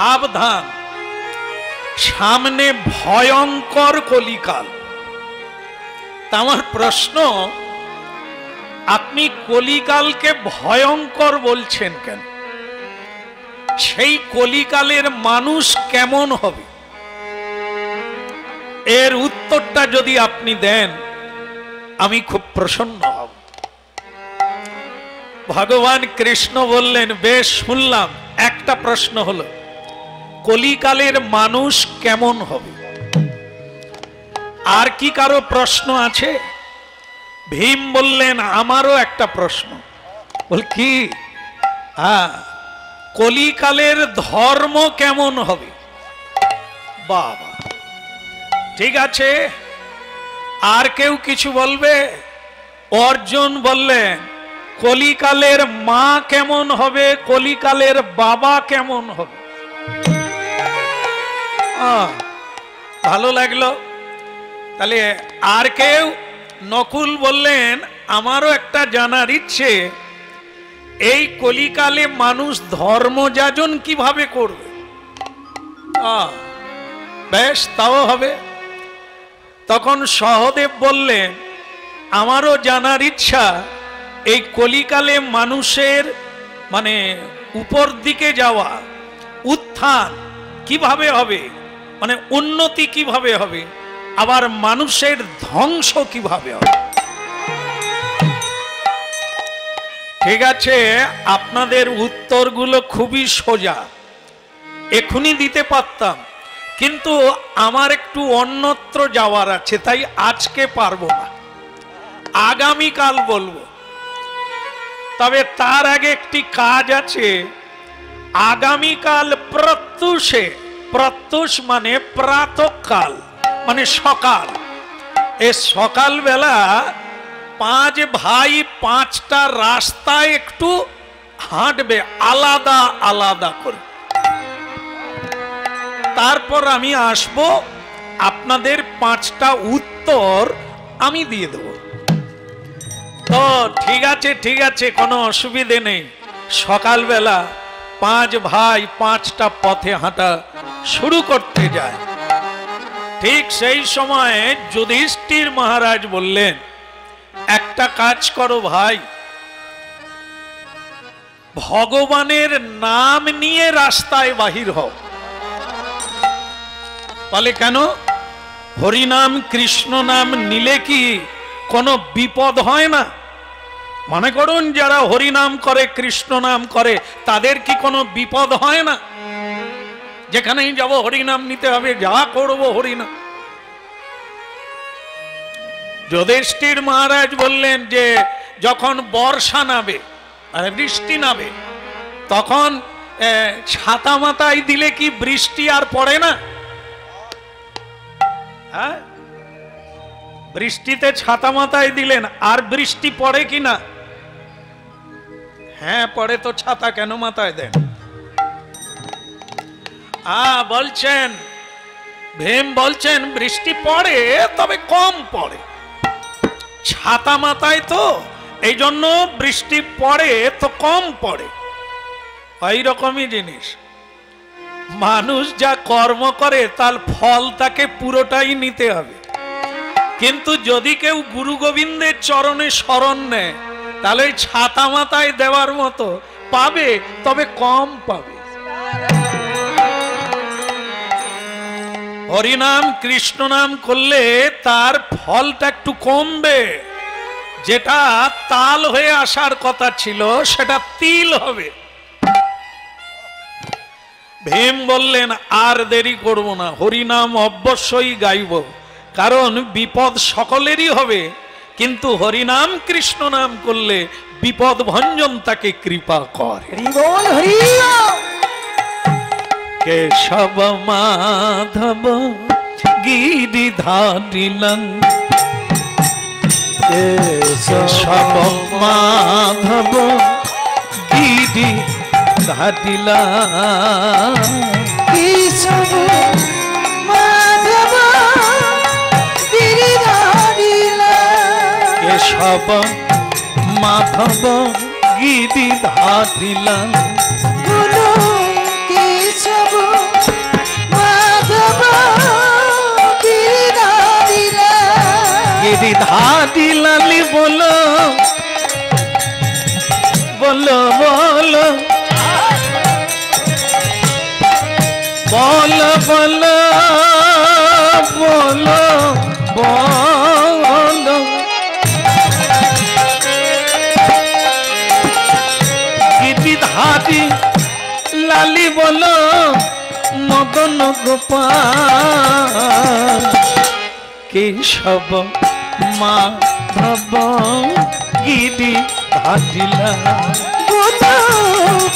সাবধান, সামনে ভয়ঙ্কর কলিকাল। তা আমার প্রশ্ন, আপনি কলিকালকে ভয়ঙ্কর বলছেন কেন? সেই কলিকালের মানুষ কেমন হবে? এর উত্তরটা যদি আপনি দেন আমি খুব প্রসন্ন হব। ভগবান কৃষ্ণ বললেন, বেশ শুনলাম, একটা প্রশ্ন হলো কলিকালের মানুষ কেমন হবে? আর কি কারো প্রশ্ন আছে? ভীম বললেন, আমারও একটা প্রশ্ন। বল কি? কলিকালের ধর্ম কেমন হবে? বাবা, ঠিক আছে। আর কেউ কিছু বলবে? অর্জুন বললেন, কলিকালের মা কেমন হবে, কলিকালের বাবা কেমন হবে? ভালো লাগলো। তাহলে আর কেউ? নকুল বললেন, আমারও একটা জানার ইচ্ছে, এই কলিকালে মানুষ ধর্মযাজন কিভাবে করবে? বেশ, তাও হবে। তখন সহদেব বললেন, আমারও জানার ইচ্ছা, এই কলিকালে মানুষের মানে উপর দিকে যাওয়া, উত্থান কিভাবে হবে, মানে উন্নতি কিভাবে হবে, আবার মানুষের ধ্বংস কিভাবে হবে। ঠিক আছে, আপনাদের উত্তরগুলো খুবই সোজা, এখনই দিতে পারতাম, কিন্তু আমার একটু অন্যত্র যাওয়ার আছে, তাই আজকে পারবো না, আগামীকাল বলবো। তবে তার আগে একটি কাজ আছে। আগামীকাল প্রত্যুষে, প্রত্যুষ মানে প্রাতঃকাল, মানে সকাল, এই সকালবেলা 5 ভাই 5টা রাস্তায় একটু হাঁটবে, আলাদা আলাদা করে। তারপর আমি আসব, আপনাদের 5টা উত্তর আমি দিয়ে দেব। তো ঠিক আছে, ঠিক আছে, কোনো অসুবিধে নেই। সকালবেলা 5 ভাই 5টা পথে হাঁটা শুরু করতে যায়। ঠিক সেই সময় যুধিষ্ঠির মহারাজ বললেন, একটা কাজ করো ভাই, ভগবানের নাম নিয়ে রাস্তায় বাহির হও। বলে কেন? হরিনাম কৃষ্ণ নাম নিলে কি কোনো বিপদ হয় না? মনে করুন যারা হরিনাম করে, কৃষ্ণ নাম করে, তাদের কি কোনো বিপদ হয় না? যেখানেই যাব হরিনাম নিতে হবে, যা করব হরিনাম। যুধিষ্ঠির মহারাজ বললেন যে যখন বর্ষা নামে, মানে বৃষ্টি নামে, তখন ছাতা মাথায় দিলে কি বৃষ্টি আর পড়ে না? হ্যাঁ, বৃষ্টিতে ছাতা মাথায় দিলেন আর বৃষ্টি পড়ে কিনা? হ্যাঁ পড়ে, তো ছাতা কেন মাথায় দেন? বলছেন ভীম বলছেন বৃষ্টি পড়ে, তবে কম পড়ে, ছাতা মাথায় তো, এই জন্য বৃষ্টি পড়ে তো কম পড়ে। ওই রকমই জিনিস, মানুষ যা কর্ম করে তার ফল তাকে পুরোটাই নিতে হবে। কিন্তু যদি কেউ গুরু গোবিন্দের চরণে শরণ নেয়, তাহলে ছাতা মাথায় দেওয়ার মতো পাবে, তবে কম পাবে। হরিনাম কৃষ্ণ নাম করলে তার ফলটা একটু কমবে, যেটা তাল হয়ে আসার কথা ছিল সেটা তিল হবে। ভীম বললেন, আর দেরি করব না, হরিনাম অবশ্যই গাইব, কারণ বিপদ সকলেরই হবে, কিন্তু হরিনাম কৃষ্ণ নাম করলে বিপদ ভঞ্জন তাকে কৃপা করে। কেশব মাধব গিরিধারিলং, কেশব মাধব গিরিধারিলং, কেশব মাধব গিরিধারিলং, কেশব মাধব গিরিধারিলং, কেশব গিরিধারী লালি বলো বলো বলো বলো বলো বলো বলো গিরিধারী লালি বলো মদন গোপাল কেশব মাধব গিরিধারী বলো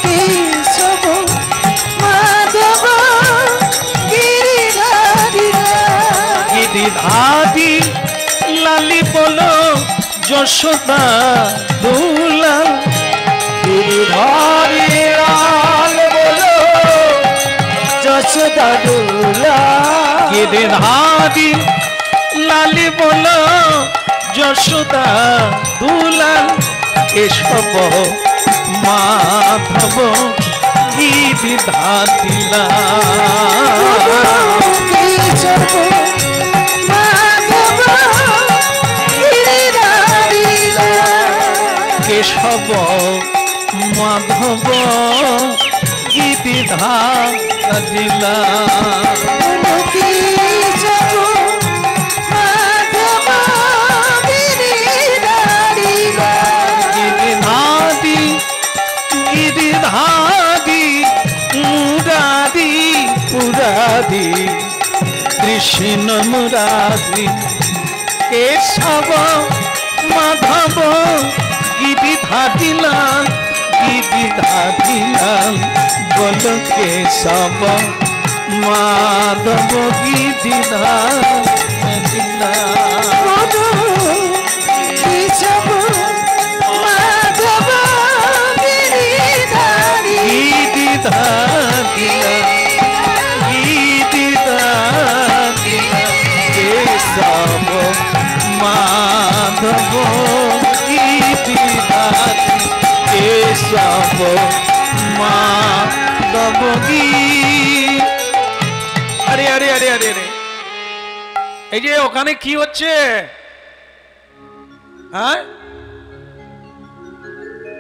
কেশব মাধব গিরিধারী গিরিধারী লালি বলো যশোদা দুলাল গিরিধারী লাল বলো যশোদা দুলাল গিরিধারী লালি বলো যশোদা দুলাল কেশব মাধব গিরিধারী কেশব মাধব গিরিধারী কেশব মাধব গিরিধারী গিরিধারী গিরিধারী মুরারি পুরারি কৃষ্ণ মুরারি কেশব মাধব গিরিধারী লাল গিরিধারী লাল বল কেশব মাধব গিরিধারী লাল কেশব মাধব গিরিধারী গিরিধারী গিরিধারী কেশব মাধব গিরিধারী কেশব মাধব আরে আরে আরে আরে আরে এই যে ওখানে কি হচ্ছে হ্যাঁ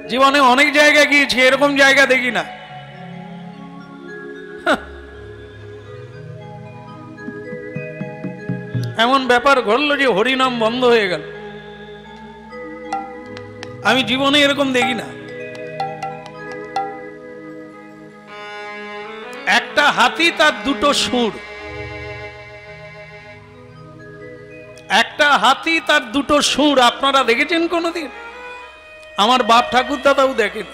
জীবনে অনেক জায়গায় গিয়েছি এরকম জায়গা দেখি না এমন ব্যাপার ঘটলো যে হরিনাম বন্ধ হয়ে গেল আমি জীবনে এরকম দেখি না একটা হাতি তার দুটো সুর একটা হাতি তার দুটো সুর আপনারা দেখেছেন কোনোদিন আমার বাপ ঠাকুর দাদাও দেখেন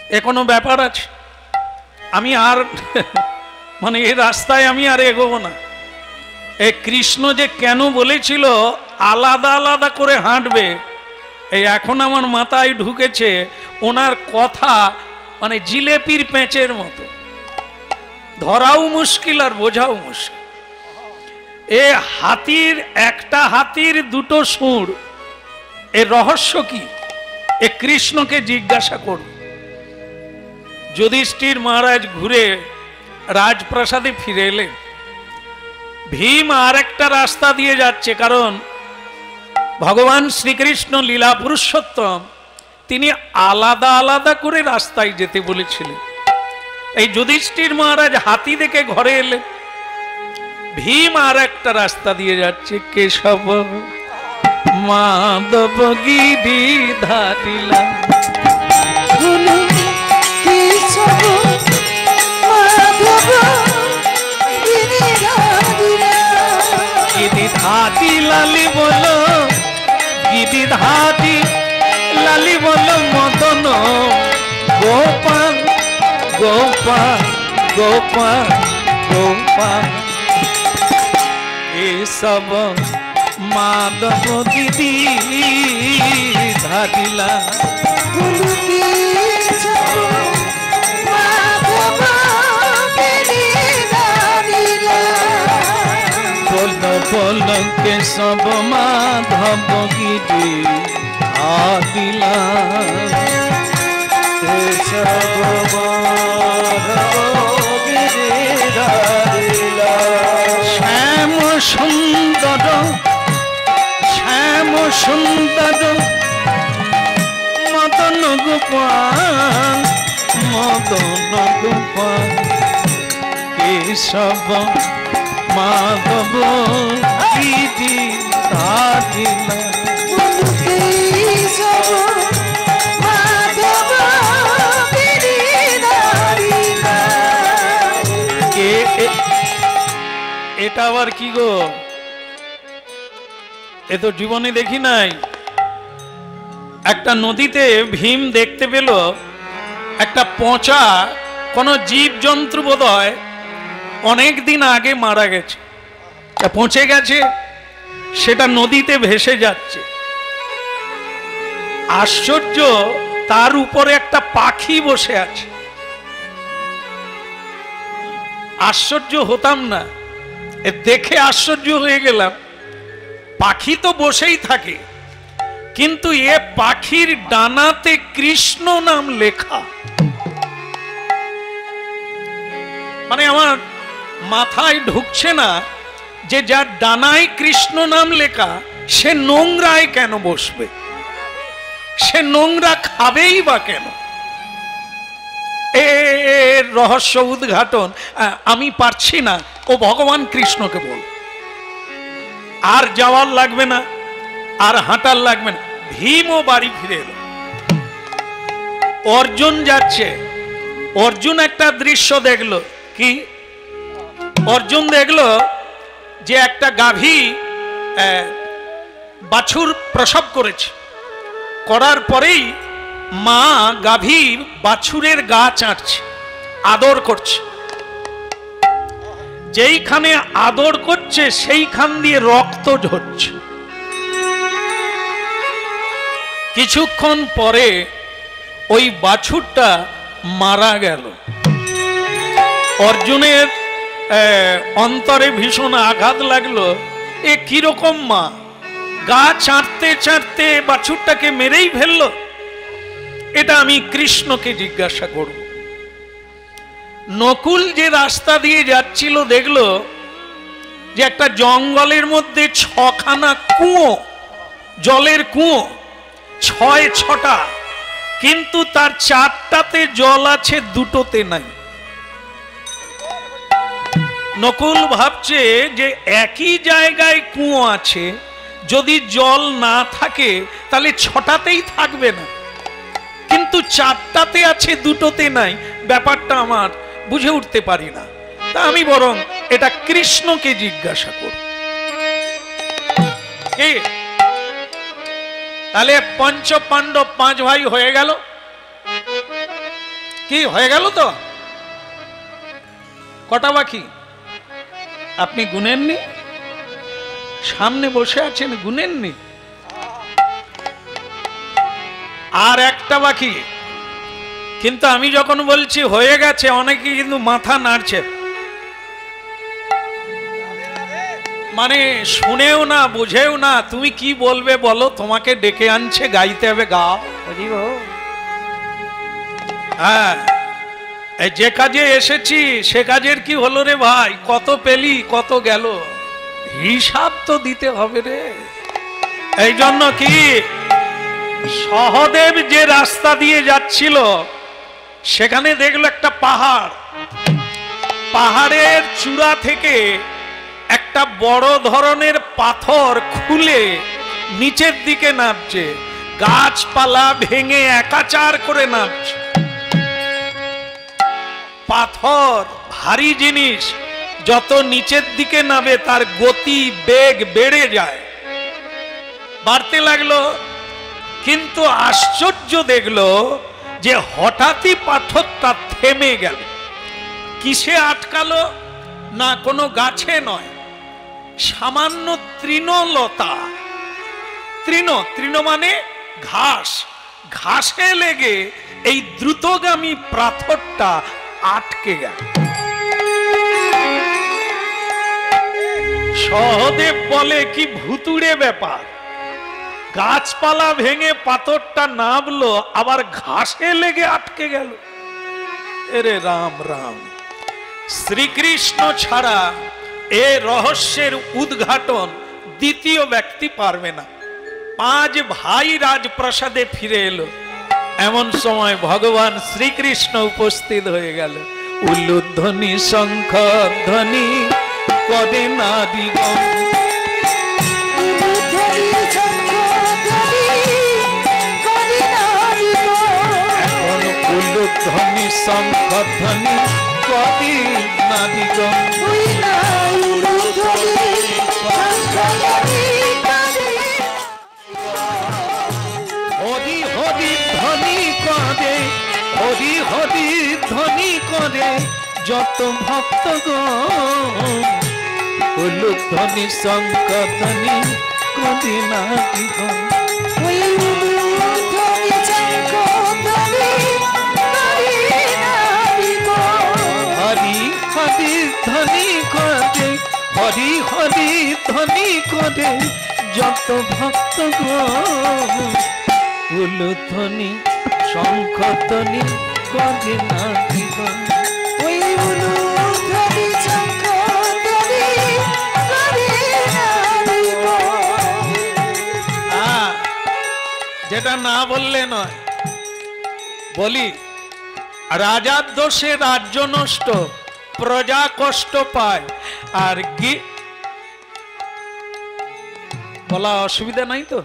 এখনো ব্যাপার আছে আমি আর মানে এই রাস্তায় আমি আর এগোবো না এই কৃষ্ণ যে কেন বলেছিল আলাদা আলাদা করে হাঁটবে এই এখন আমার মাথায় ঢুকেছে ওনার কথা মানে জিলেপির পেঁচের মতো ধরাও মুশকিল আর বোঝাও মুশকিল এ হাতির একটা হাতির দুটো সুর এর রহস্য কি এ কৃষ্ণকে জিজ্ঞাসা করুন যুধিষ্ঠির মহারাজ ঘুরে রাজপ্রাসাদে ফিরে এলেন ভীম আর একটা রাস্তা দিয়ে যাচ্ছে কারণ ভগবান শ্রীকৃষ্ণ লীলা পুরুষোত্তম তিনি আলাদা আলাদা করে রাস্তায় যেতে বলেছিলেন এই যুধিষ্ঠির মহারাজ হাতি দেখে ঘরে এলেন ভীম আর একটা রাস্তা দিয়ে যাচ্ছে কেশব মাধব গিরিধারী লাল কেশব মাধব গিরিধারী গিরিধারী লালি বলো গিরিধারী লালি বলো মদন গোপাল গোপাল গোপাল গোপাল এসব মাধব গিরিধারী লাল বলো বলো কেশব মাধব গিরিধারী লাল কেশব মাধব গিরিধারী শ্যাম সুন্দর সুন্দর মদন গোপাল মদন গোপাল কেশব মাধব গিরি ধারিলা কেশব মাধব গিরিধারিলা। এটা আবার কি গো? এ তো জীবনে দেখি নাই। একটা নদীতে ভীম দেখতে পেল একটা পচা কোন জীব জন্তু বোধহয় অনেক দিন আগে মারা গেছে, পচে গেছে, সেটা নদীতে ভেসে যাচ্ছে। আশ্চর্য, তার উপরে একটা পাখি বসে আছে। আশ্চর্য হতাম না, দেখে আশ্চর্য হয়ে গেলাম। পাখি তো বসেই থাকে, কিন্তু এ পাখির ডানাতে কৃষ্ণ নাম লেখা। মানে আমার মাথায় ঢুকছে না যে যার ডানায় কৃষ্ণ নাম লেখা সে নোংরায় কেন বসবে, সে নোংরা খাবেই বা কেন? এর রহস্য উদ্ঘাটন আমি পারছি না। ও ভগবান কৃষ্ণকে বল, আর যাওয়ার লাগবে না, আর হাঁটার লাগবে না। ভীমও বাড়ি ফিরে এলো। অর্জুন যাচ্ছে। অর্জুন একটা দৃশ্য দেখলো। কি? অর্জুন দেখলো যে একটা গাভী বাছুর প্রসব করেছে। করার পরেই মা গাভীর বাছুরের গা চাটছে, আদর করছে। যেইখানে আদর করছে সেইখান দিয়ে রক্ত ঝরছে। কিছুক্ষণ পরে ওই বাছুরটা মারা গেল। অর্জুনের অন্তরে ভীষণ আঘাত লাগলো। এ কিরকম মা, গা চাটতে চাটতে বাছুরটাকে মেরেই ফেললো। এটা আমি কৃষ্ণকে জিজ্ঞাসা করব। নকুল যে রাস্তা দিয়ে যাচ্ছিল দেখলো যে একটা জঙ্গলের মধ্যে 6খানা কুয়ো, জলের কুয়ো, 6টা, কিন্তু তার 4টাতে জল আছে, 2টোতে নাই। নকুল ভাবছে যে একই জায়গায় কুয়ো আছে, যদি জল না থাকে তাহলে 6টাতেই থাকবে না, কিন্তু 4টাতে আছে, 2টোতে নাই। ব্যাপারটা আমার বুঝে উঠতে পারি না। তা আমি বরং এটা কৃষ্ণকে জিজ্ঞাসা করব। তাহলে পঞ্চ পাণ্ডব 5 ভাই হয়ে গেল। কি হয়ে গেল? তো কটা বাকি আপনি গুনেননি? সামনে বসে আছেন, গুনেননি? আর একটা বাকি। কিন্তু আমি যখন বলছি হয়ে গেছে, অনেকে কিন্তু মাথা নাড়ছে, মানে শুনেও না, বুঝেও না। তুমি কি বলবে বলো, তোমাকে ডেকে আনছে, গাইতে হবে, গাও। হ্যাঁ, যে কাজে এসেছি সে কাজের কি হলো রে ভাই? কত পেলি, কত গেল, হিসাব তো দিতে হবে রে। এই জন্য কি সহদেব যে রাস্তা দিয়ে যাচ্ছিল সেখানে দেখলো একটা পাহাড়। পাহাড়ের চূড়া থেকে একটা বড় ধরনের পাথর খুলে নিচের দিকে নামছে, গাছপালা ভেঙে একাচার করে নামছে। পাথর ভারী জিনিস, যত নিচের দিকে নামে তার গতি বেগ বেড়ে যায়, বাড়তে লাগলো। কিন্তু আশ্চর্য দেখলো যে হঠাৎই পাথরটা থেমে গেল। কিসে আটকালো? না কোনো গাছে নয়, সামান্য তৃণলতা। তৃণ মানে ঘাস, ঘাসে লেগে এই দ্রুতগামী পাথরটা আটকে গেল। সহদেব বলে কি ভুতুড়ে ব্যাপার, গাছপালা ভেঙে পাথরটা নামলো, আবার ঘাসে লেগে আটকে গেল। এরে রাম রাম, শ্রীকৃষ্ণ ছাড়া এ রহস্যের উদ্ঘাটন দ্বিতীয় ব্যক্তি পারবে না। পাঁচ ভাই রাজপ্রাসাদে ফিরে এলো। এমন সময় ভগবান শ্রীকৃষ্ণ উপস্থিত হয়ে গেল। উলুধ্বনি শঙ্খ ধ্বনি করে নারীগণ, এখন উলুধ্বনি শঙ্খ ধ্বনি করে নারীগণ। হরি হরি ধ্বনি করে, হরি হরি ধ্বনি করে যত ভক্তগণ, উলুধ্বনি শঙ্খ ধ্বনি করে নারীগণ। হরি হরি ধ্বনি করে, হরি হরি ধ্বনি করে যত ভক্তগণ, উলুধ্বনি শঙ্খ ধ্বনি করে নারীগণ। যেটা না বললে নয়, বলি রাজার দোষে রাজ্য নষ্ট, প্রজা কষ্ট পায়। আর বলা অসুবিধা নাই তো,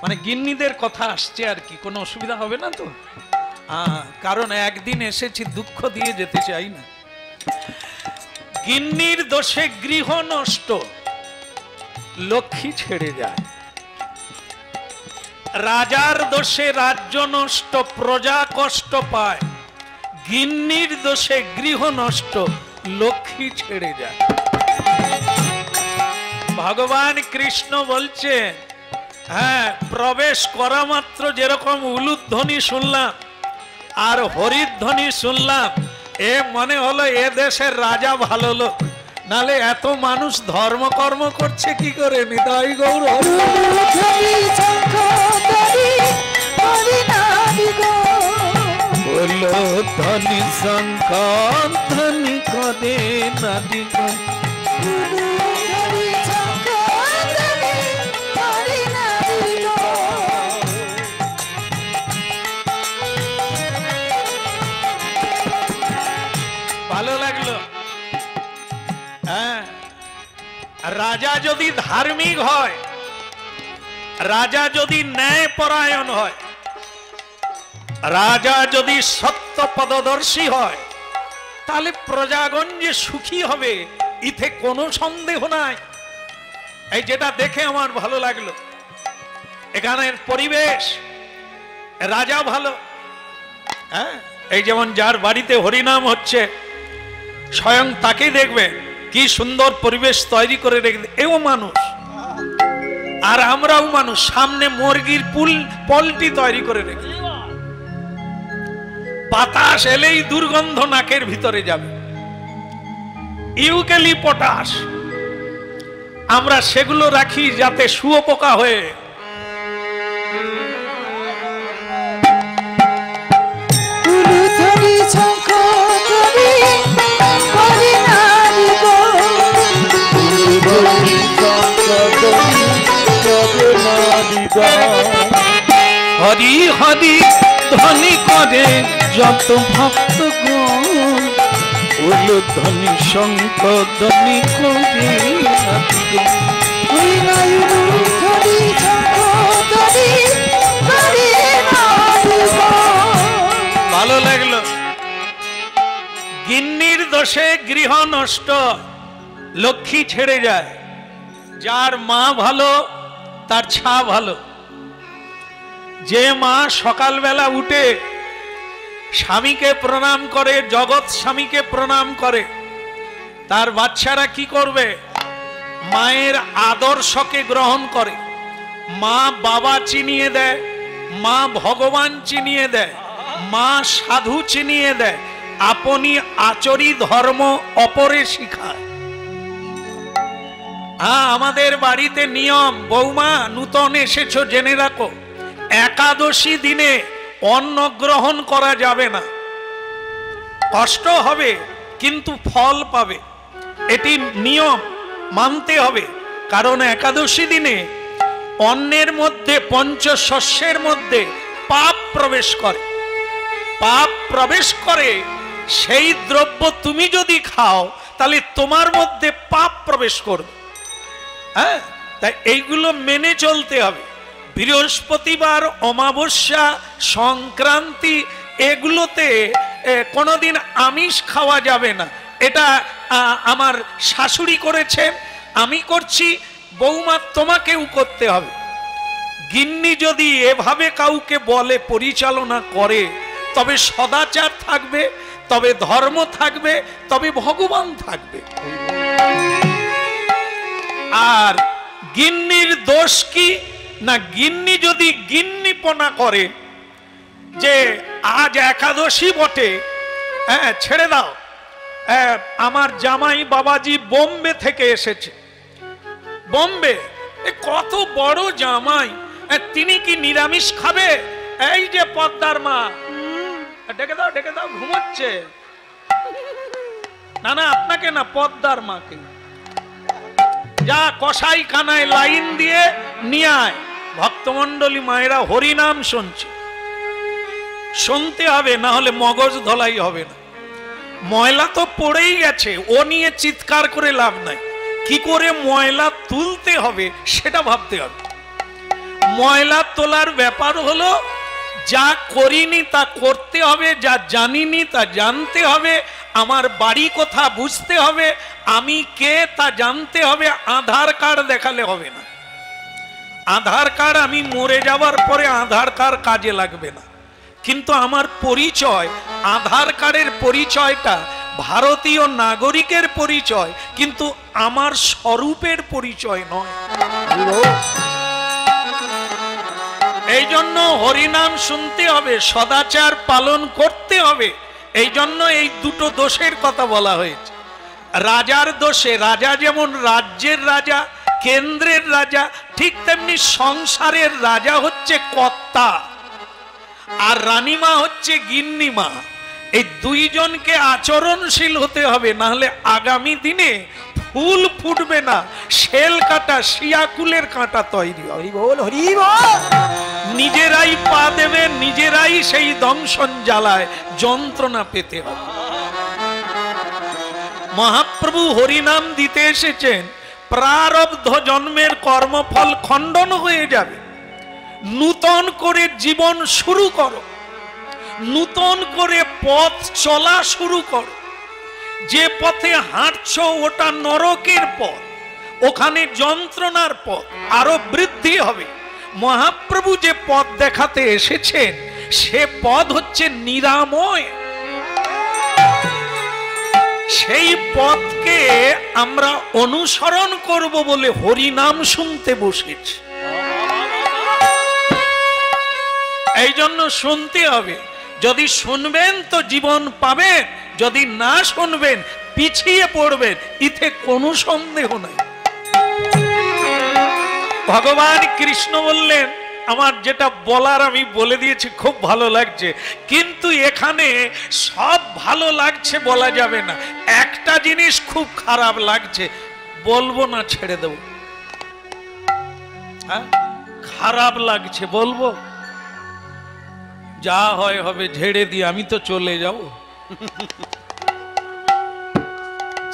মানে গিন্নিদের কথা আসছে আর কি, কোনো অসুবিধা হবে না তো? কারণ একদিন এসেছি, দুঃখ দিয়ে যেতে চাই না। গিন্নির দোষে গৃহ নষ্ট, লক্ষ্মী ছেড়ে যায়। রাজার দোষে রাজ্য নষ্ট, প্রজা কষ্ট পায়। গিন্নির দোষে গৃহ নষ্ট, লক্ষ্মী ছেড়ে যায়। ভগবান কৃষ্ণ বলছেন, হ্যাঁ, প্রবেশ করা মাত্র যেরকম উলুধ্বনি শুনলাম আর হরিধ্বনি শুনলাম, এ মনে হলো এ দেশের রাজা ভালো লোক, নালে এত মানুষ ধর্মকর্ম করছে কি করে? নিতাই গৌর। উলুধ্বনি শঙ্খ ধ্বনি করে নারীগণ। ভালো লাগলো। হ্যাঁ, রাজা যদি ধার্মিক হয়, রাজা যদি ন্যায়পরায়ণ হয়, রাজা যদি সত্য পদদর্শী হয়, তাহলে প্রজাগণ যে সুখী হবে ইতে কোনো সন্দেহ নাই। এই যেটা দেখে আমার ভালো লাগলো, এখানের পরিবেশ, রাজা ভালো। হ্যাঁ, এই যেমন যার বাড়িতে হরিনাম হচ্ছে, স্বয়ং তাকে দেখবে কি সুন্দর পরিবেশ তৈরি করে রেখে, এও মানুষ। আর আমরাও মানুষ, সামনে মুরগির পলটি তৈরি করে রেখে, বাতাস এলেই দুর্গন্ধ নাকের ভিতরে যাবে, ইউক্যালিপটাস, আমরা সেগুলো রাখি যাতে শুয়োপোকা হয়ে হরি হরি ধ্বনি করে যত ভক্তগণ, উলুধ্বনি শঙ্খ ধ্বনি করে ভালো লাগলো। গিন্নির দোষে গৃহ নষ্ট, লক্ষ্মী ছেড়ে যায়। যার মা ভালো তার ছা ভালো। যে মা সকালবেলা উঠে স্বামীকে প্রণাম করে, জগৎ স্বামীকে প্রণাম করে, তার বাচ্চারা কি করবে? মায়ের আদর্শকে গ্রহণ করে। মা বাবা চিনিয়ে দেয়, মা ভগবান চিনিয়ে দেয়, মা সাধু চিনিয়ে দেয়, আপনি আচরি ধর্ম অপরে শিখায়। আমাদের বাড়িতে নিয়ম, বৌমা নূতন এসেছো জেনে রাখো, একাদশী দিনে অন্ন গ্রহণ করা যাবে না। কষ্ট হবে কিন্তু ফল পাবে, এটি নিয়ম, মানতে হবে। কারণ একাদশী দিনে অন্নের মধ্যে, পঞ্চশস্যের মধ্যে পাপ প্রবেশ করে, পাপ প্রবেশ করে, সেই দ্রব্য তুমি যদি খাও তাহলে তোমার মধ্যে পাপ প্রবেশ করবে। হ্যাঁ, তাই এইগুলো মেনে চলতে হবে। বৃহস্পতিবার, অমাবস্যা, সংক্রান্তি এগুলোতে কোনোদিন আমিষ খাওয়া যাবে না। এটা আমার শাশুড়ি করেছেন, আমি করছি, বৌমা তোমাকেও করতে হবে। গিন্নি যদি এভাবে কাউকে বলে, পরিচালনা করে, তবে সদাচার থাকবে, তবে ধর্ম থাকবে, তবে ভগবান থাকবে। আর গিন্নির দোষ কি না, গিন্নি যদি গিন্নিপনা করে যে আজ একাদশী বটে, হ্যাঁ ছেড়ে দাও, আমার জামাই বাবাজি বোম্বে থেকে এসেছে, বোম্বে কত বড় জামাই, তিনি কি নিরামিষ খাবে? এই যে পদ্মার মা, ডেকে দাও, ডেকে দাও, ঘুমোচ্ছে। না না, আপনাকে না, পদ্মার মাকে। যা কসাই খানায় লাইন দিয়ে নিয়ে আয়। ভক্তমন্ডলী মায়েরা হরিনাম শুনছে, শুনতে হবে, না হলে মগজ ধলাই হবে না। ময়লা তো পড়েই গেছে, ও নিয়ে চিৎকার করে লাভ নাই, কি করে ময়লা তুলতে হবে সেটা ভাবতে হবে। ময়লা তোলার ব্যাপার হলো, যা করিনি তা করতে হবে, যা জানিনি তা জানতে হবে, আমার বাড়ি কোথা বুঝতে হবে, আমি কে তা জানতে হবে। আধার কার্ড দেখালে হবে না। আধার কার্ড আমি মরে যাওয়ার পরে আধার কার্ড কাজে লাগবে না, কিন্তু আমার পরিচয়, আধার কার্ডের পরিচয়টা ভারতীয় নাগরিকের পরিচয়, কিন্তু আমার স্বরূপের পরিচয় নয়। এই জন্য হরিনাম শুনতে হবে, সদাচার পালন করতে হবে। এই জন্য এই দুটো দোষের কথা বলা হয়েছে। রাজার দোষে, রাজা যেমন রাজ্যের রাজা, কেন্দ্রের রাজা, ঠিক তেমনি সংসারের রাজা হচ্ছে কর্তা, আর রানীমা হচ্ছে গিন্নিমা। এই দুইজনকে আচরণশীল হতে হবে, না হলে আগামী দিনে ফুল ফুটবে না, শেল কাটা, শিয়াকুলের কাঁটা তৈরি হবে। নিজেরাই পা দেবে, নিজেরাই সেই দংশন জ্বালায় যন্ত্রণা পেতে হবে। মহাপ্রভু হরিনাম দিতে এসেছেন, প্রারব্ধ জন্মের কর্মফল খণ্ডন হয়ে যাবে, নূতন করে জীবন শুরু করো, নূতন করে পথ চলা শুরু করো। যে পথে হাঁটছো ওটা নরকের পথ, ওখানে যন্ত্রণার পথ, আরো বৃদ্ধি হবে। মহাপ্রভু যে পথ দেখাতে এসেছেন সে পথ হচ্ছে নিরাময়। সেই পথকে আমরা অনুসরণ করব বলে হরিনাম শুনতে বসেছি। এই জন্য শুনতে হবে, যদি শুনবেন তো জীবন পাবেন, যদি না শুনবেন পিছিয়ে পড়বেন, ইতে কোনো সন্দেহ নাই। ভগবান কৃষ্ণ বললেন, আমার যেটা বলার আমি বলে দিয়েছি, খুব ভালো লাগছে, কিন্তু এখানে সব ভালো লাগছে বলা যাবে না। একটা জিনিস খুব খারাপ লাগছে, বলবো না, ছেড়ে দেব। হ্যাঁ, খারাপ লাগছে, বলবো? যা হয় হবে, ঝেড়ে দিয়ে আমি তো চলে যাব।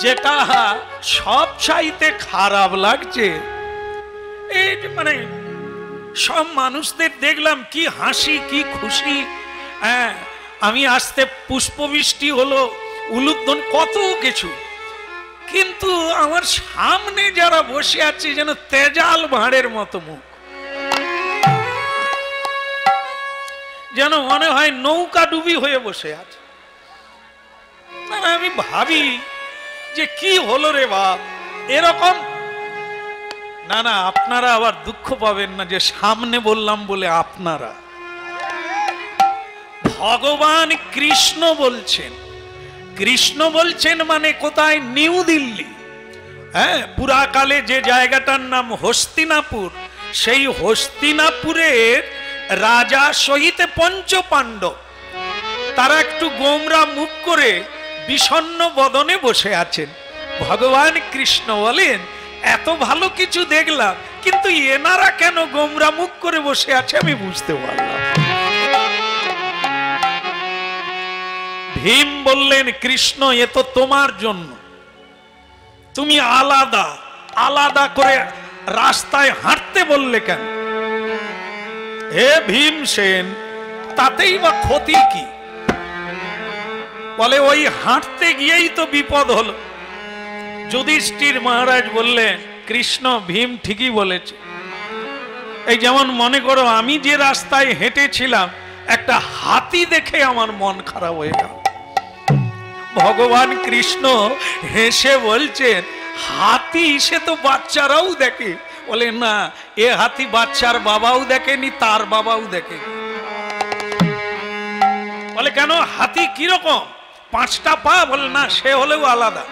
যেটা সব চাইতে খারাপ লাগছে, এই মানে সব মানুষদের দেখলাম কি হাসি, কি খুশি। হ্যাঁ, আমি আসতে পুষ্পবৃষ্টি হলো, উলুধ্বনি, কত কিছু, কিন্তু আমার সামনে যারা বসে আছে যেন তেজাল ভাঁড়ের মতো মুখ, যেন মনে হয় নৌকা ডুবি হয়ে বসে আছে। আমি ভাবি যে কি হলো রে বাপ, এরকম না। না, আপনারা আবার দুঃখ পাবেন না যে সামনে বললাম বলে আপনারা। ভগবান কৃষ্ণ বলছেন, কৃষ্ণ বলছেন মানে কোথায়? নিউ দিল্লি। হ্যাঁ, পুরাকালে যে জায়গাটার নাম হস্তিনাপুর, সেই হস্তিনাপুরের রাজা সহিত পঞ্চ পাণ্ডব, তারা একটু গোমরা মুখ করে বিষণ্ণ বদনে বসে আছেন। ভগবান কৃষ্ণ বলেন, এত ভালো কিছু দেখলাম, কিন্তু এনারা কেন গোমরা মুখ করে বসে আছে আমি বুঝতে পারলাম। ভীম বললেন, কৃষ্ণ এ তো তোমার জন্য, তুমি আলাদা আলাদা করে রাস্তায় হাঁটতে বললে কেন? হে ভীমসেন, তাতেই বা ক্ষতি কি? বলে ওই হাঁটতে গিয়েই তো বিপদ হলো। যুধিষ্ঠির মহারাজ বললেন, কৃষ্ণ ভীম ঠিকই বলেছে। এই যেমন মনে করো আমি যে রাস্তায় হেঁটেছিলাম, একটা হাতি দেখে আমার মন খারাপ হয়ে গেল। ভগবান কৃষ্ণ হেসে বলছেন, হাতি সে তো বাচ্চারাও দেখে। বলে না, এ হাতি বাচ্চার বাবাও দেখেনি, তার বাবাও দেখেনি। বলে কেন, হাতি কিরকম, 5টা পা? বলে না, সে হলেও আলাদা।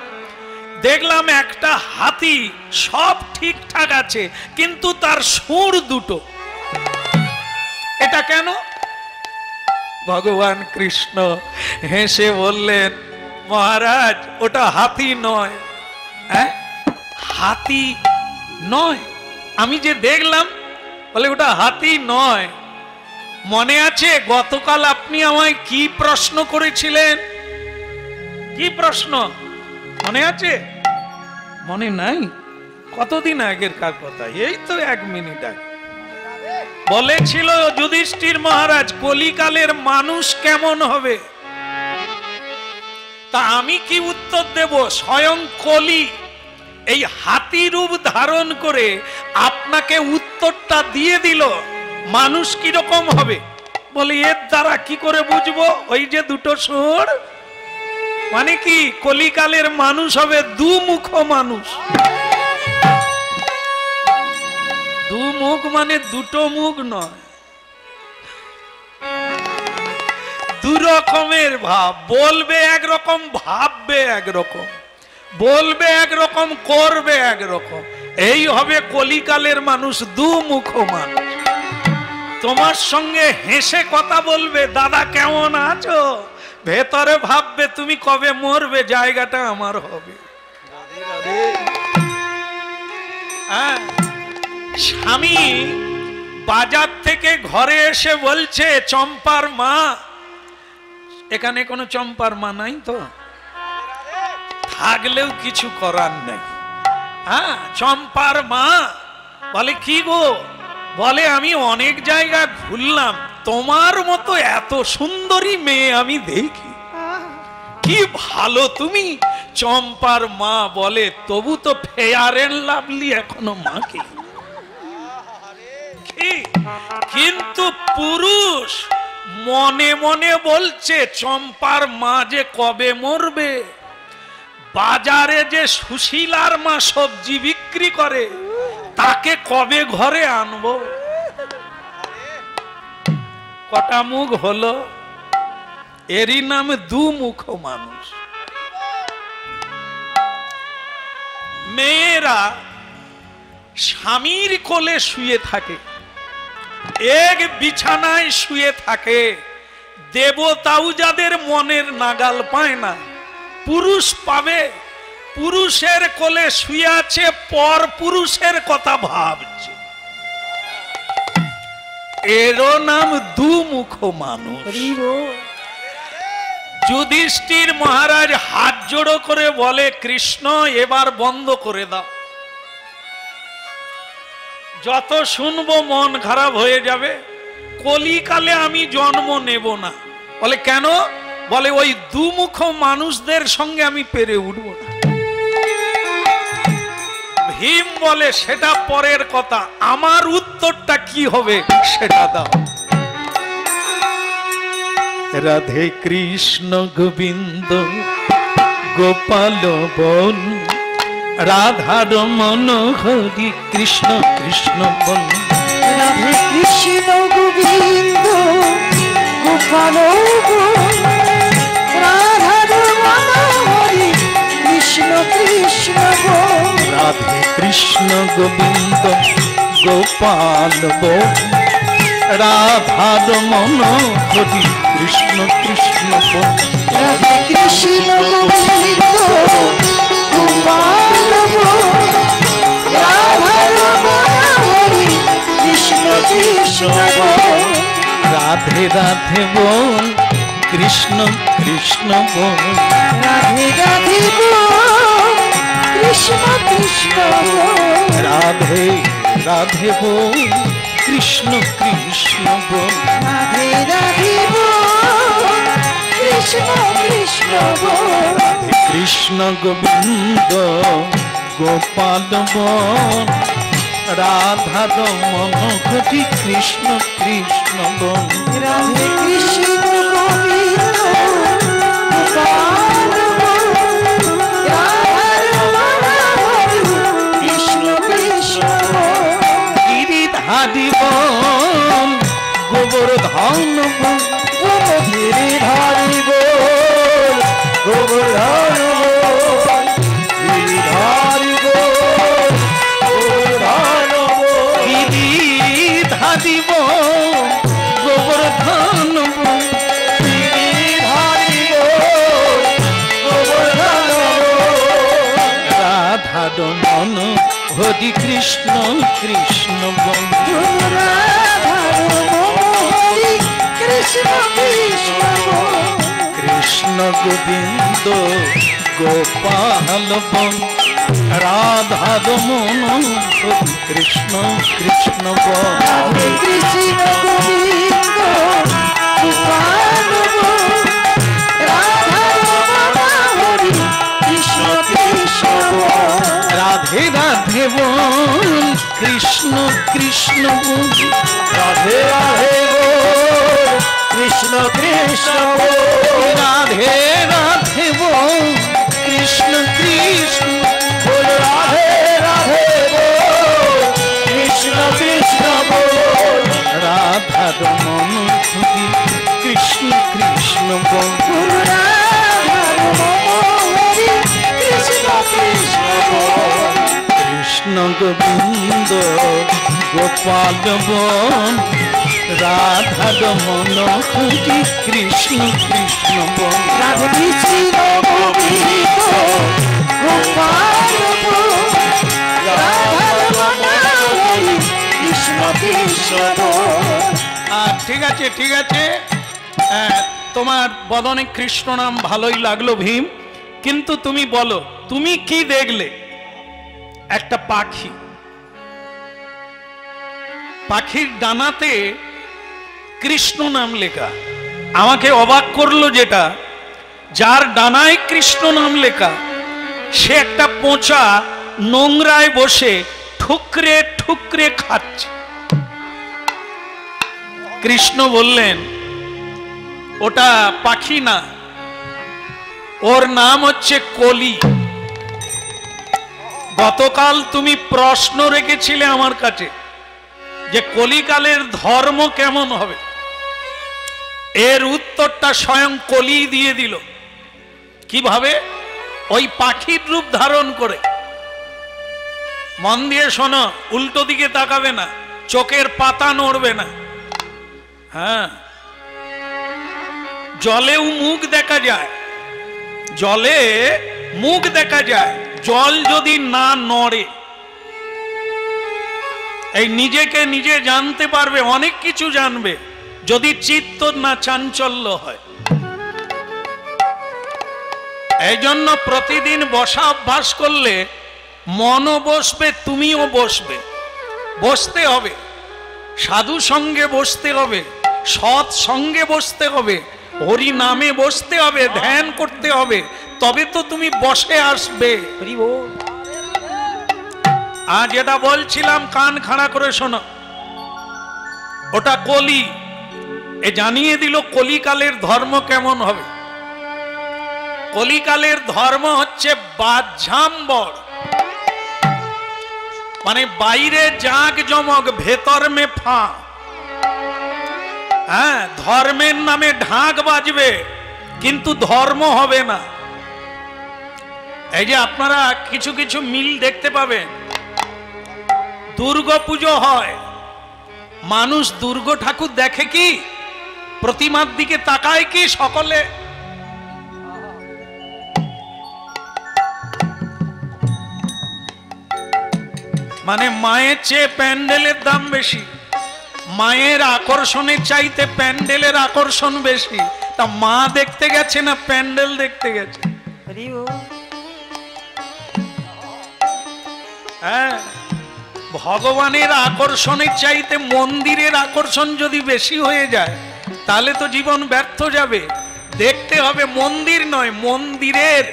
দেখলাম একটা হাতি সব ঠিকঠাক আছে, কিন্তু তার সুর দুটো। এটা কেন? ভগবান কৃষ্ণ হেসে বললেন, মহারাজ ওটা হাতি নয়। হ্যাঁ, হাতি নয়? আমি যে দেখলাম, বলে ওটা হাতি নয়। মনে আছে গতকাল আপনি আমায় কি প্রশ্ন করেছিলেন? কি প্রশ্ন মনে আছে? মনে নাই? কতদিন আগের কার কথা? এই তো 1 মিনিট আগে বলেছিল যুধিষ্ঠির মহারাজ, কলিকালের মানুষ কেমন হবে? তা আমি কি উত্তর দেব? স্বয়ং কলি এই হাতি রূপ ধারণ করে আপনাকে উত্তরটা দিয়ে দিল, মানুষ কিরকম হবে। বলে এর দ্বারা কি করে বুঝবো? ওই যে দুটো সুর, মানে কি কলিকালের মানুষ হবে দুমুখ মানুষ। দুমুখ মানে দুটো মুখ নয়, দুরকমের ভাব। বলবে একরকম, ভাববে একরকম, বলবে একরকম, করবে একরকম। এই হবে কলিকালের মানুষ, দুমুখ মানুষ। তোমার সঙ্গে হেসে কথা বলবে, দাদা কেমন আছো, ভেতরে ভাববে তুমি কবে মরবে, জায়গাটা আমার হবে। হ্যাঁ, স্বামী বাজার থেকে ঘরে এসে বলছে, চম্পার মা, এখানে কোনো চম্পার মা নাই তো? থাকলেও কিছু করার নেই। হ্যাঁ, চম্পার মা বলে, কি গো? বলে আমি অনেক জায়গা ঘুরলাম, তোমার মতো এত সুন্দরী মেয়ে আমি দেখি, কি ভালো তুমি। চম্পার মা বলে, তবু তো ফেয়ার এন্ড লাভলি এখনো মাকে। কিন্তু পুরুষ মনে মনে বলছে, চম্পার মা যে কবে মরবে। বাজারে যে সুশীলার মা সবজি বিক্রি করে, তাকে কবে ঘরে আনবো। কটা মুখ হলো? এরই নাম দুমুখ মানুষ। মেয়েরা স্বামীর কোলে শুয়ে থাকে, এক বিছানায় শুয়ে থাকে, দেবতাও যাদের মনের নাগাল পায় না, পুরুষ পাবে। পুরুষের কোলে শুয়ে আছে, পর পুরুষের কথা ভাবছে, এরও নাম দুমুখ মানুষ। যুধিষ্ঠির মহারাজ হাত জোড়ো করে বলে, কৃষ্ণ এবার বন্ধ করে দাও, যত শুনবো মন খারাপ হয়ে যাবে, কলিকালে আমি জন্ম নেব না। বলে কেন? বলে ওই দুমুখ মানুষদের সঙ্গে আমি পেরে উঠবো না। ভীম বলে, সেটা পরের কথা, আমার উত্তরটা কি হবে সেটা দাও। রাধে কৃষ্ণ গোবিন্দ গোপাল বল, রাধার মন হরি কৃষ্ণ কৃষ্ণ বল। রাধে কৃষ্ণ গোবিন্দ গোপাল বল, রাধার মন হরি কৃষ্ণ কৃষ্ণ বল। রাধে কৃষ্ণ গোবিন্দ গোপাল বল, রাধার মন হরি কৃষ্ণ কৃষ্ণ বল। রাধে কৃষ্ণ গোবিন্দ গোপাল বল, রাধার মন রাধে রাধে বল কৃষ্ণ কৃষ্ণ বল রাধে রাধে বল কৃষ্ণ কৃষ্ণ বল রাধে রাধে বল কৃষ্ণ কৃষ্ণ বল রাধে রাধে বল কৃষ্ণ কৃষ্ণ বল কৃষ্ণ গোবিন্দ গোপাল বল রাধা রমন ঘটি কৃষ্ণ কৃষ্ণ বল রাধে কৃষ্ণ গোবিন্দ গোপাল বল রাধা রমণ কৃষ্ণ কৃষ্ণ বল গিরিধারী বল গোবর্ধন বল গিরিধারী বল গোবর্ধন বল গিরিধারী বল গোবর্ধন বল গিরিধারী বল গোবর্ধন বল গিরিধারী বল গোবর্ধন বল রাধা রমন হরি কৃষ্ণ কৃষ্ণ বল রাধা রমণ হরি কৃষ্ণ কৃষ্ণ বল কৃষ্ণ গোবিন্দ গোপাল বল রাধা রমন হরি কৃষ্ণ কৃষ্ণ বল রাধে কৃষ্ণ গোবিন্দ গোপাল বল রাধা রমণ হরি কৃষ্ণ কৃষ্ণ বল রাধে রাধে বল কৃষ্ণ কৃষ্ণ বল রাধে রাধে বল কৃষ্ণ কৃষ্ণ বল রাধে রাধে বল কৃষ্ণ কৃষ্ণ বল রাধে রাধে বল কৃষ্ণ কৃষ্ণ বল রাধা রমন হরি কৃষ্ণ কৃষ্ণ বল বল রাধা রমণ হরি কৃষ্ণ কৃষ্ণ বল কৃষ্ণ গোবিন্দ গোপাল বল রাধা রমন হরি কৃষ্ণ কৃষ্ণ বল রাধে কৃষ্ণ গোবিন্দ গোপাল বল রাধা রমণ হরি কৃষ্ণ কৃষ্ণ বল ঠিক আছে ঠিক আছে তোমার বদনে কৃষ্ণ নাম ভালোই লাগলো ভীম, কিন্তু তুমি বলো তুমি কি দেখলে? একটা পাখি, পাখির ডানাতে কৃষ্ণ নাম লেখা। আমাকে অবাক করলো যেটা, যার ডানায় কৃষ্ণ নাম লেখা সে একটা পচা নোংরায় বসে ঠুকরে ঠুকরে খাচ্ছে। কৃষ্ণ বললেন ওটা পাখি না, ওর নাম হচ্ছে কলি। গতকাল তুমি প্রশ্ন রেখেছিলে আমার কাছে যে কলিকালের ধর্ম কেমন হবে, এর উত্তরটা স্বয়ং কলি দিয়ে দিল। কিভাবে? ওই পাখির রূপ ধারণ করে। মন দিয়ে শোনো, উল্টো দিকে তাকাবে না, চোখের পাতা নড়বে না। হ্যাঁ, জলেও মুখ দেখা যায়, জলে মুখ দেখা যায়, জল যদি না নড়ে। এই নিজেকে নিজে জানতে পারবে, অনেক কিছু জানবে যদি চিত্ত না চাঞ্চল্য হয়। এই জন্য প্রতিদিন বসা অভ্যাস করলে মনও বসবে, তুমিও বসবে। বসতে হবে, সাধু সঙ্গে বসতে হবে, সৎ সঙ্গে বসতে হবে, হরি নামে বসতে হবে, ধ্যান করতে হবে, তবে তো তুমি বসে আসবে। আজ যেটা বলছিলাম কান খাড়া করে শোনো, ওটা কলি। এ জানিয়ে দিল কলিকালের ধর্ম কেমন হবে। কলিকালের ধর্ম হচ্ছে বাহ্যাম্বর, মানে বাইরে জাগ জমক, ভেতর মে ফা। হ্যাঁ, ধর্মের নামে ঢাক বাজবে কিন্তু ধর্ম হবে না। এই যে আপনারা কিছু কিছু মিল দেখতে পাবেন, দুর্গা পুজো হয়, মানুষ দুর্গা ঠাকুর দেখে কি? প্রতিমার দিকে তাকায় কি সকলে? মানে মায়ের চেয়ে প্যান্ডেলের দাম বেশি, মায়ের আকর্ষণের চাইতে প্যান্ডেলের আকর্ষণ বেশি। তা মা দেখতে গেছে না প্যান্ডেল দেখতে গেছে? হ্যাঁ, ভগবানের আকর্ষণের চাইতে মন্দিরের আকর্ষণ যদি বেশি হয়ে যায় তাহলে তো জীবন ব্যর্থ যাবে। দেখতে হবে মন্দির নয়, মন্দিরের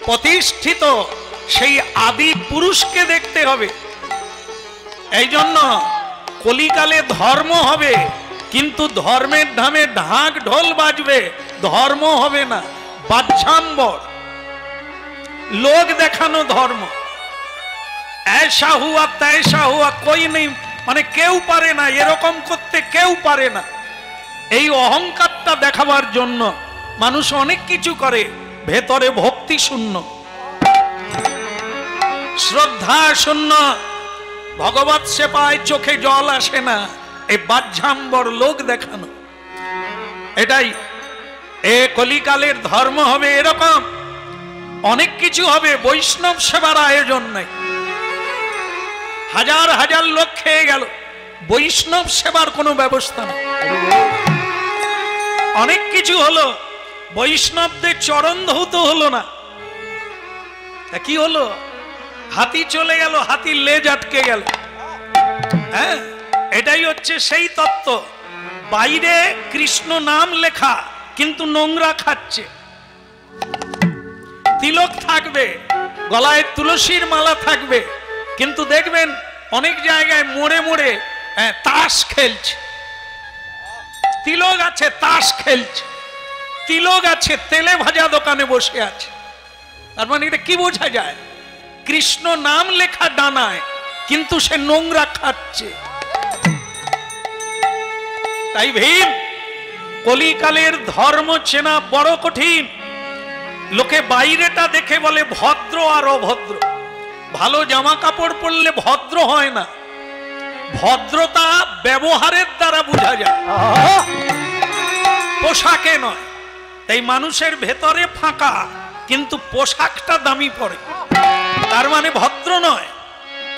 প্রতিষ্ঠিত সেই আদি পুরুষকে দেখতে হবে। এই জন্য কলিকালে ধর্ম হবে, কিন্তু ধর্মের ধামে ঢাক ঢোল বাজবে, ধর্ম হবে না। বাহ্যাম্বর, লোক দেখানো ধর্ম। ऐसा हुआ तैसा हुआ कोई नहीं, মানে কেউ পারে না এরকম করতে, কেউ পারে না। এই অহংকারটা দেখাবার জন্য মানুষ অনেক কিছু করে, ভেতরে ভক্তি শূন্য, শ্রদ্ধা শূন্য, ভগবত সেবায় চোখে জল আসে না। এই বাহ্যাম্বর লোক দেখানো, এটাই এ কলিকালের ধর্ম হবে এরকম। অনেক কিছু হবে, বৈষ্ণব সেবার আয়োজন নাই, হাজার হাজার লোক খেয়ে গেল, বৈষ্ণব সেবার কোনো ব্যবস্থা নেই। অনেক কিছু হলো, বৈষ্ণবদের চরণ ধৌত হলো না। কি হলো? হাতি চলে গেল, হাতির লেজ আটকে গেল। হ্যাঁ, এটাই হচ্ছে সেই তত্ত্ব। বাইরে কৃষ্ণ নাম লেখা, কিন্তু নোংরা খাচ্ছে। তিলক থাকবে, গলায় তুলসীর মালা থাকবে, কিন্তু দেখবেন অনেক জায়গায় মোড়ে মোড়ে তাস খেলছে। তিলক আছে, তাস খেলছে। তিলক আছে, তেলে ভাজা দোকানে বসে আছে। তার মানে এটা কি বোঝা যায়? কৃষ্ণ নাম লেখা ডানায়, কিন্তু সে নোংরা খাচ্ছে। তাই ভীম, কলিকালের ধর্ম চেনা বড় কঠিন। লোকে বাইরেটা দেখে বলে ভদ্র আর অভদ্র। ভালো জামা কাপড় পরলে ভদ্র হয় না, ভদ্রতা ব্যবহারের দ্বারা বোঝা যায়, পোশাকে নয়। তাই মানুষের ভেতরে ফাঁকা, কিন্তু পোশাকটা দামি পড়ে, তার মানে ভদ্র নয়,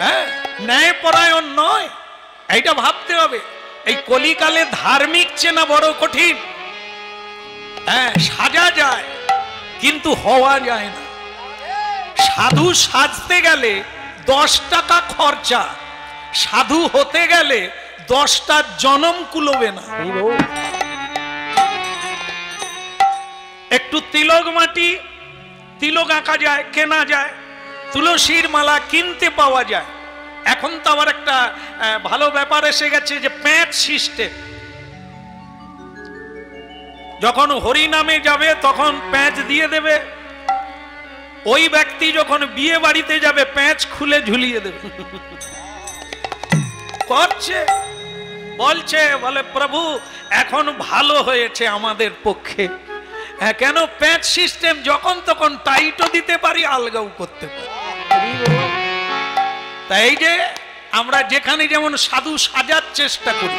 হ্যাঁ, ন্যায়পরায়ণ নয়। এইটা ভাবতে হবে। এই কলিকালে ধার্মিক চেনা বড় কঠিন। হ্যাঁ, সাজা যায় কিন্তু হওয়া যায় না। সাধু সাজতে গেলে 10 টাকা খরচা, সাধু হতে গেলে 10টা জনম কুলোবে না। একটু তিলক মাটি, তিলক আঁকা যায়, কেনা যায়, তুলসীর মালা কিনতে পাওয়া যায়। এখন তো আবার একটা ভালো ব্যাপার এসে গেছে যে প্যাঁচ সিস্টেম। যখন হরি নামে যাবে তখন প্যাঁচ দিয়ে দেবে। ওই ব্যক্তি যখন বিয়ে বাড়িতে যাবে প্যাঁচ খুলে ঝুলিয়ে দেবে। করছে, বলছে, বলে প্রভু এখন ভালো হয়েছে আমাদের পক্ষে। কেন? প্যাঁচ সিস্টেম, যখন তখন টাইটও দিতে পারি, আলগাও করতে পারি। তাই যে আমরা যেখানে যেমন সাধু সাজার চেষ্টা করি,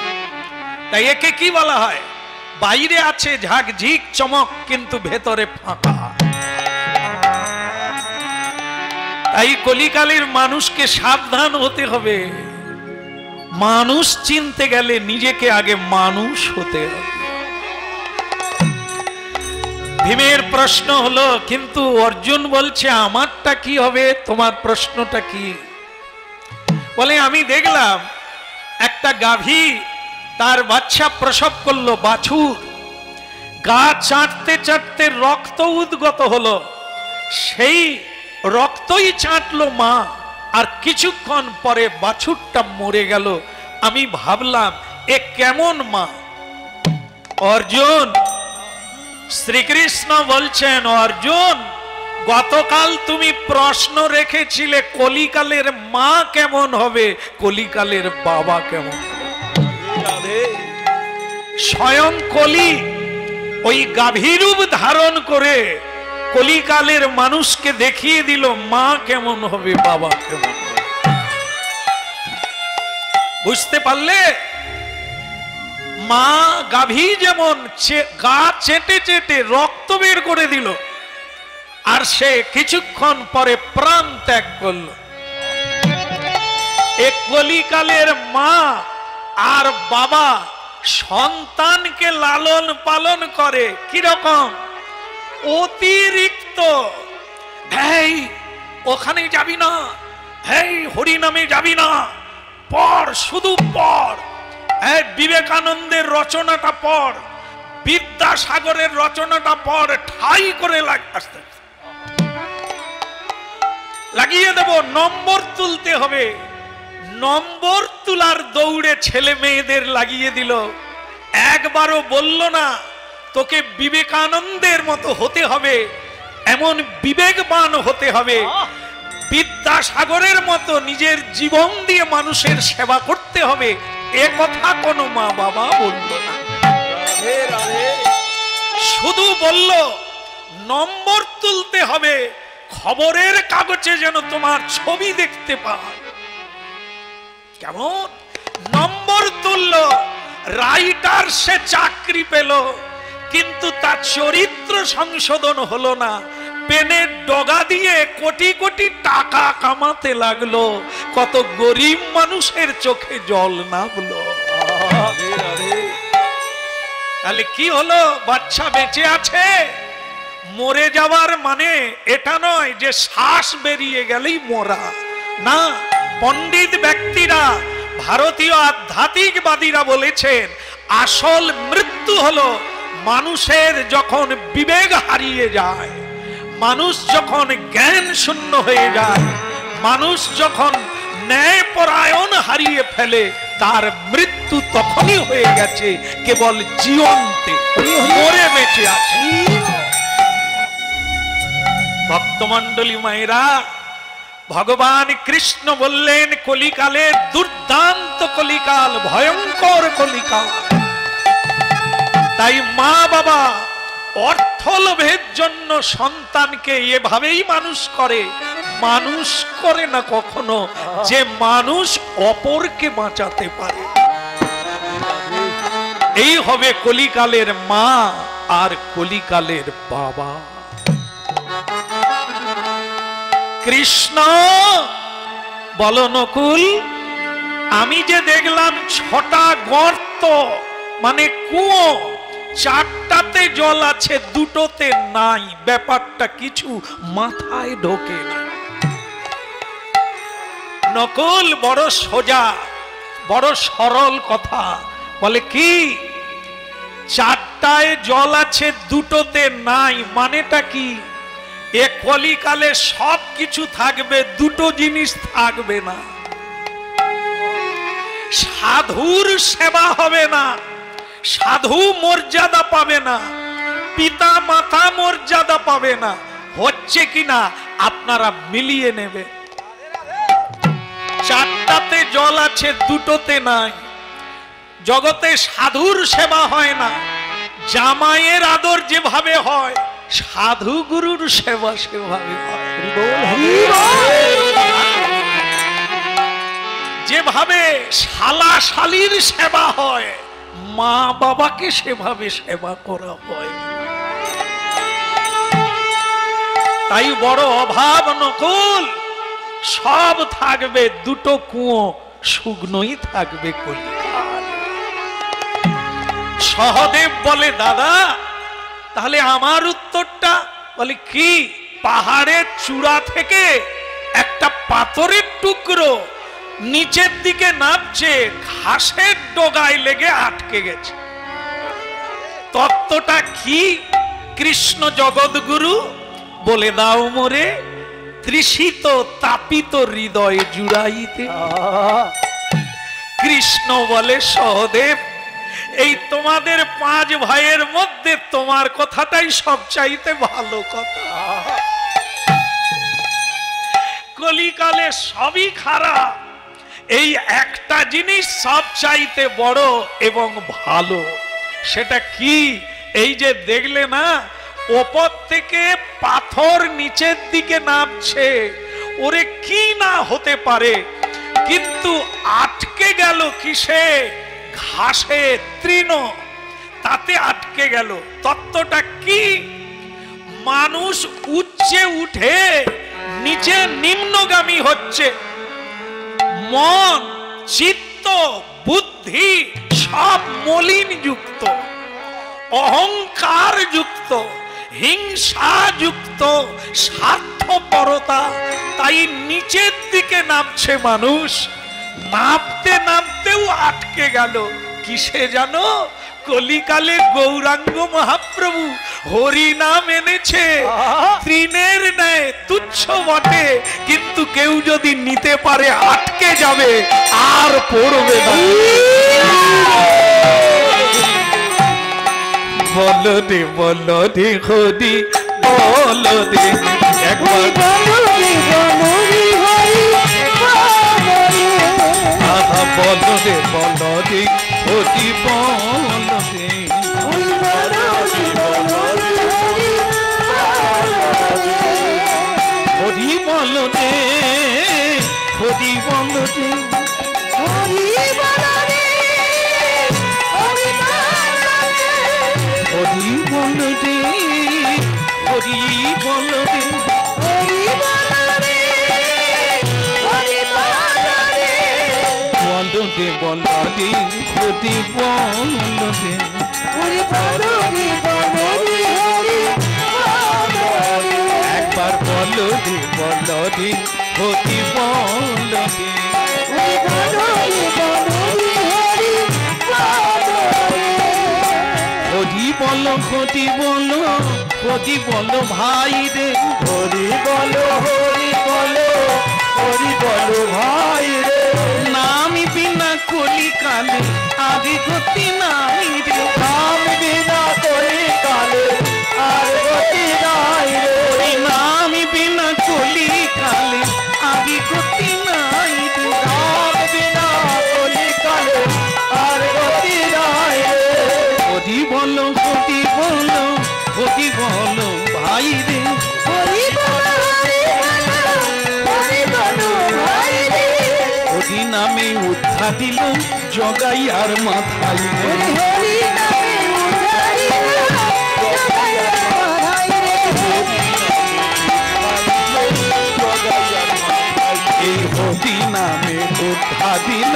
তাই একে কি বলা হয়? বাইরে আছে ঝাঁকঝিক চমক, কিন্তু ভেতরে ফাঁকা। তাই কলিকালের মানুষকে সাবধান হতে হবে। মানুষ চিনতে গেলে নিজেকে আগে মানুষ হতে হবে। ভীমের প্রশ্ন হলো, কিন্তু অর্জুন বলছে আমারটা কি হবে, তোমার প্রশ্নটা কি? বলে আমি দেখলাম একটা গাভী তার বাচ্চা প্রসব করলো, বাছুর। গা চাটতে চাটতে রক্ত উদ্গত হলো, সেই রক্তই চাটলো মা, আর কিছুক্ষণ পরে বাছুরটা মরে গেল। আমি ভাবলাম এ কেমন মা? অর্জুন, শ্রীকৃষ্ণ বলছেন, অর্জুন গতকাল তুমি প্রশ্ন রেখেছিলে কলিকালের মা কেমন হবে, কলিকালের বাবা কেমন হবে? স্বয়ং কলি ওই গাভীরূপ ধারণ করে কলিকালের মানুষকে দেখিয়ে দিল মা কেমন হবে, বাবা কেমন হবে। বুঝতে পারলে? মা গাভী যেমন গা চেটে চেটে রক্ত বের করে দিল, আর সে কিছুক্ষণ পরে প্রাণ ত্যাগ করল। এক কলিকালের মা আর বাবা সন্তানকে লালন পালন করে কিরকম? অতিরিক্ত। এই ওখানে যাবি না, এই হরিনামে যাবি না, পড়, শুধু পড়। এই বিবেকানন্দের রচনাটা পড়, বিদ্যাসাগরের রচনাটা পড়, ঠাই করে লাগিয়ে দেব। নম্বর তুলতে হবে। নম্বর তুলার দৌড়ে ছেলে মেয়েদের লাগিয়ে দিল। একবারও বলল না তোকে বিবেকানন্দের মতো হতে হবে, এমন বিবেকবান হতে হবে, বিদ্যাসাগরের মতো নিজের জীবন দিয়ে মানুষের সেবা করতে হবে, এ কথা কোনো মা বাবা বলল না। শুধু বলল নম্বর তুলতে হবে, খবরের কাগজে যেন তোমার ছবি দেখতে পায়। কেমন নম্বর তুলল, রাইটার সে চাকরি পেল, কিন্তু তার চরিত্র সংশোধন হলো না। পেনের ডগা দিয়ে কোটি কোটি টাকা কামাতে লাগলো, কত গরিব মানুষের চোখে জল নামলো। তাহলে কি হলো? বাচ্চা বেঁচে আছে। মরে যাওয়ার মানে এটা নয় যে শ্বাস বেরিয়ে গেলেই মরা, না। পণ্ডিত ব্যক্তিরা, ভারতীয় আধ্যাত্মিকবাদীরা বলেছেন আসল মৃত্যু হলো মানুষের যখন বিবেক হারিয়ে যায়, মানুষ যখন জ্ঞান শূন্য হয়ে যায়, মানুষ যখন ন্যায়পরায়ণ হারিয়ে ফেলে, তার মৃত্যু তখনই হয়ে গেছে। কেবল জীবন্তে মরে বেঁচে আছে। ভক্তমণ্ডলী মায়েরা, ভগবান কৃষ্ণ বললেন কলিকালের দুর্দান্ত কলিকাল, ভয়ঙ্কর কলিকাল। তাই মা বাবা অর্থ লোভের জন্য সন্তানকে এভাবেই মানুষ করে, মানুষ করে না কখনো যে মানুষ অপরকে বাঁচাতে পারে। এই হবে কলিকালের মা আর কলিকালের বাবা। কৃষ্ণ বলো নকুল, আমি যে দেখলাম 6টা গর্ত মানে কুয়ো, 4টাতে জল আছে, 2টোতে নাই, ব্যাপারটা কিছু মাথায় ঢোকে না। নকুল বড় সোজা, বড় সরল কথা। বলে কি 4টায় জল আছে 2টোতে নাই, মানেটা কি? এ কলিকালে সব কিছু থাকবে, 2টো জিনিস থাকবে না। সাধুর সেবা হবে না, সাধু মর্যাদা পাবে না, পিতা মাতা মর্যাদা পাবে না। হচ্ছে কিনা আপনারা মিলিয়ে নেবে। 4টাতে জল আছে, 2টোতে নাই। জগতে সাধুর সেবা হয় না, জামাইয়ের আদর যেভাবে হয়, সাধু গুরুর সেবা সেভাবে হয়। যেভাবে শালা শালীর সেবা হয়, মা বাবাকে সেভাবে সেবা করা হয়। তাই বড় অভাব নকুল, সব থাকবে, 2টো কুয়ো শুকনোই থাকবে কলিকাল। সহদেব বলে দাদা তাহলে আমার উত্তরটা? বলে কি? পাহাড়ের চূড়া থেকে একটা পাথরের টুকরো নিচের দিকে নামছে, ঘাসের ডগায় লেগে আটকে গেছে। তত্ত্বটা কি? কৃষ্ণ জগৎগুরু বলে দাও মোরে, তৃষিত তাপিত হৃদয় জুড়াইতে। কৃষ্ণ বলে সহদেব, এই তোমাদের 5 ভাইয়ের মধ্যে তোমার কথাটাই সবচাইতে ভালো কথা। কলিকালে সবই খারাপ, এই একটা জিনিস সবচাইতে বড় এবং ভালো। সেটা কি? এই যে দেখলে না, ওপর থেকে পাথর নিচের দিকে নামছে, ওরে কি না হতে পারে, কিন্তু আটকে গেল কিসে? ঘাসে, তৃণ, তাতে আটকে গেল। তত্ত্বটা কি? মানুষ উচ্চে উঠে নিচে নিম্নগামী হচ্ছে। মন, চিত্ত চিত্ত বুদ্ধি সব মলিন যুক্ত, অহংকার যুক্ত, হিংসা যুক্ত, স্বার্থপরতা। তাই নিচের দিকে নামছে মানুষ, নামতে নামতেও আটকে গেল কিসে জানো? কলিকালে গৌরাঙ্গ মহাপ্রভু হরি নাম এনেছে, তৃণের ন্যায় তুচ্ছ বটে, কিন্তু কেউ যদি নিতে পারে আটকে যাবে, আর পড়বে না। বলো দে হরি, বলো দে একবার, বলো দে হরি, বলো দে হরি, বলো দে। হরি বলো দে, হরি বলো দে, হরি বলো দে, হরি বলো দে, হরি বলো দে, হরি বলো দে, হরি বলো দে, বলো দে, বলো দে, হরি বলো দে, হরি বলো দে, বলো দে, হরি বলো দে। একবার বলো দে, বলো দে, হরি বলো দে, হরি বলো দে, বলো দে, হরি বলো দে। হরি বলো, হরি বলো, হরি বলো ভাই রে, হরি বলো, হরি বলো, হরি বলো ভাই রে। নাম বিনা কলিকালে আদি গতি নাই রে, নাম বিনা কলিকালে আর গতি নাই রে। নাম বিনা কলিকালে আদি গতি নাই রে, নাম বিনা কলিকালে আর গতি নাই রে। হরি বলো, হরি বলো, হরি বলো ভাই রে, হরি বলো, হরি বলো ভাই রে। হরি নামে উদ্ধার দিল জগাই আর মাথায় রে, হরি নামে উদ্ধার দিল জগাই আর মাথায় রে। এই হরি নামে উদ্ধার দিল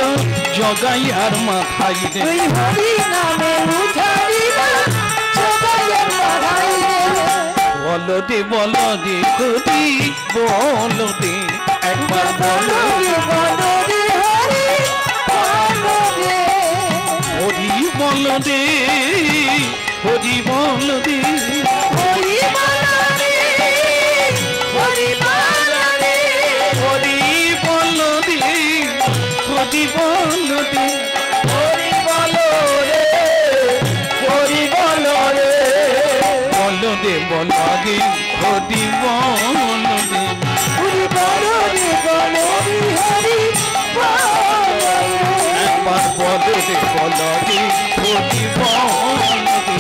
জগাই আর মাথায় রে, হরি নামে উদ্ধার দিল জগাই আর মাথায় রে। বলো দে, বলো দে, হরি বলো দে, একবার বলো দে, বলো দে, হরি বলো দে, হরি বলো দে, হরি বলো দে, হরি বলো দে, হরি বলো দে, হরি বলো দে, হরি বলো দে, হরি বলো রে, হরি বলো রে। বলো দে, বলো দে, হরি বলো দে, হরি বলো দে, বলো দে, হরি বলো দে। একবার বলো দে, বলো দে, হরি বলো দে,